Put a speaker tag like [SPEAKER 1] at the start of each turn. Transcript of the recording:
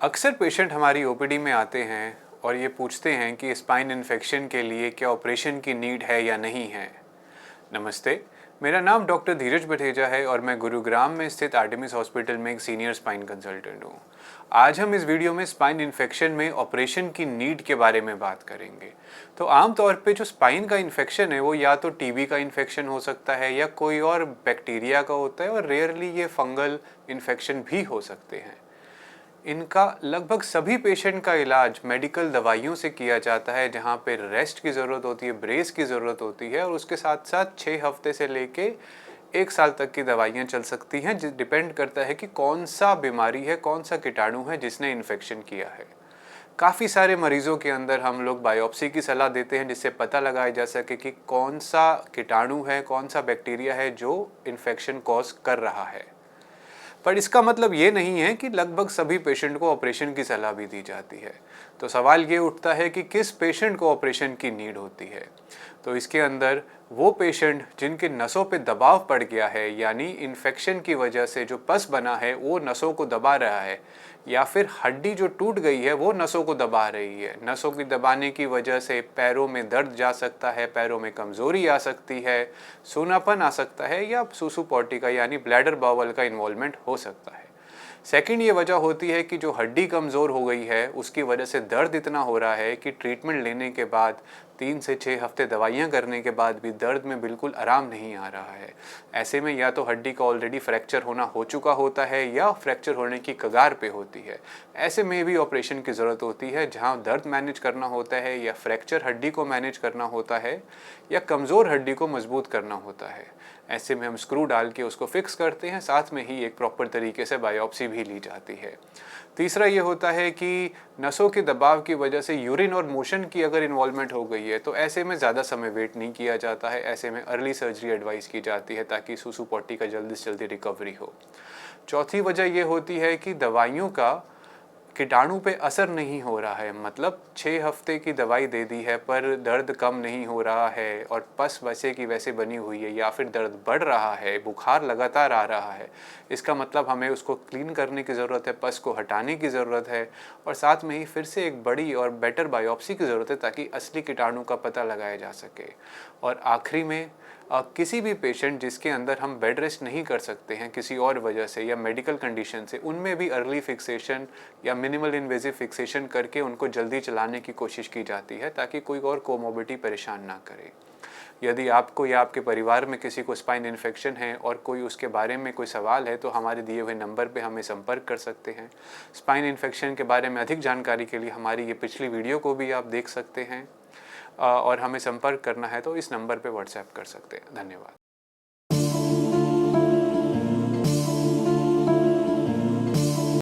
[SPEAKER 1] अक्सर पेशेंट हमारी ओपीडी में आते हैं और ये पूछते हैं कि स्पाइन इन्फेक्शन के लिए क्या ऑपरेशन की नीड है या नहीं है। नमस्ते, मेरा नाम डॉक्टर धीरज बठेजा है और मैं गुरुग्राम में स्थित आर्टेमिस हॉस्पिटल में एक सीनियर स्पाइन कंसल्टेंट हूँ। आज हम इस वीडियो में स्पाइन इन्फेक्शन में ऑपरेशन की नीड के बारे में बात करेंगे। तो आमतौर पे जो स्पाइन का इन्फेक्शन है वो या तो टीबी का इन्फेक्शन हो सकता है या कोई और बैक्टीरिया का होता है और रेयरली ये फंगल इन्फेक्शन भी हो सकते हैं। इनका लगभग सभी पेशेंट का इलाज मेडिकल दवाइयों से किया जाता है, जहाँ पे रेस्ट की ज़रूरत होती है, ब्रेस की ज़रूरत होती है और उसके साथ साथ 6 हफ्ते से लेके 1 साल तक की दवाइयाँ चल सकती हैं। डिपेंड करता है कि कौन सा बीमारी है, कौन सा कीटाणु है जिसने इन्फेक्शन किया है। काफ़ी सारे मरीजों के अंदर हम लोग बायोप्सी की सलाह देते हैं जिससे पता लगाया जा सके कि कौन सा कीटाणु है, कौन सा बैक्टीरिया है जो इन्फेक्शन कॉज कर रहा है। पर इसका मतलब ये नहीं है कि लगभग सभी पेशेंट को ऑपरेशन की सलाह भी दी जाती है। तो सवाल ये उठता है कि किस पेशेंट को ऑपरेशन की नीड होती है। तो इसके अंदर वो पेशेंट जिनके नसों पे दबाव पड़ गया है, यानी इन्फेक्शन की वजह से जो पस बना है वो नसों को दबा रहा है, या फिर हड्डी जो टूट गई है वो नसों को दबा रही है। नसों की दबाने की वजह से पैरों में दर्द जा सकता है, पैरों में कमज़ोरी आ सकती है, सूनापन आ सकता है या सुसु पॉटी का यानी ब्लैडर बावल का इन्वॉल्वमेंट हो सकता है। सेकंड ये वजह होती है कि जो हड्डी कमज़ोर हो गई है उसकी वजह से दर्द इतना हो रहा है कि ट्रीटमेंट लेने के बाद 3 से 6 हफ्ते दवाइयाँ करने के बाद भी दर्द में बिल्कुल आराम नहीं आ रहा है। ऐसे में या तो हड्डी का ऑलरेडी फ्रैक्चर होना हो चुका होता है या फ्रैक्चर होने की कगार पे होती है। ऐसे में भी ऑपरेशन की ज़रूरत होती है, जहाँ दर्द मैनेज करना होता है या फ्रैक्चर हड्डी को मैनेज करना होता है या कमज़ोर हड्डी को मजबूत करना होता है। ऐसे में हम स्क्रू डाल के उसको फिक्स करते हैं, साथ में ही एक प्रॉपर तरीके से बायोप्सी भी ली जाती है। तीसरा ये होता है कि नसों के दबाव की वजह से यूरिन और मोशन की अगर इन्वॉल्वमेंट हो गई है तो ऐसे में ज़्यादा समय वेट नहीं किया जाता है। ऐसे में अर्ली सर्जरी एडवाइस की जाती है ताकि सुसु पॉटी का जल्दी से जल्दी रिकवरी हो। चौथी वजह ये होती है कि दवाइयों का कीटाणु पे असर नहीं हो रहा है, मतलब 6 हफ्ते की दवाई दे दी है पर दर्द कम नहीं हो रहा है और पस वैसे की वैसे बनी हुई है, या फिर दर्द बढ़ रहा है, बुखार लगातार आ रहा है। इसका मतलब हमें उसको क्लीन करने की ज़रूरत है, पस को हटाने की ज़रूरत है और साथ में ही फिर से एक बड़ी और बेटर बायोप्सी की ज़रूरत है ताकि असली कीटाणु का पता लगाया जा सके। और आखिरी में किसी भी पेशेंट जिसके अंदर हम बेड रेस्ट नहीं कर सकते हैं किसी और वजह से या मेडिकल कंडीशन से, उनमें भी अर्ली फिक्सेशन या मिनिमल इन्वेजिव फिक्सेशन करके उनको जल्दी चलाने की कोशिश की जाती है ताकि कोई और कोमोबिडिटी परेशान ना करे। यदि आपको या आपके परिवार में किसी को स्पाइन इन्फेक्शन है और कोई उसके बारे में कोई सवाल है तो हमारे दिए हुए नंबर पे हमें संपर्क कर सकते हैं। स्पाइन इन्फेक्शन के बारे में अधिक जानकारी के लिए हमारी ये पिछली वीडियो को भी आप देख सकते हैं और हमें संपर्क करना है तो इस नंबर पे व्हाट्सएप कर सकते हैं। धन्यवाद।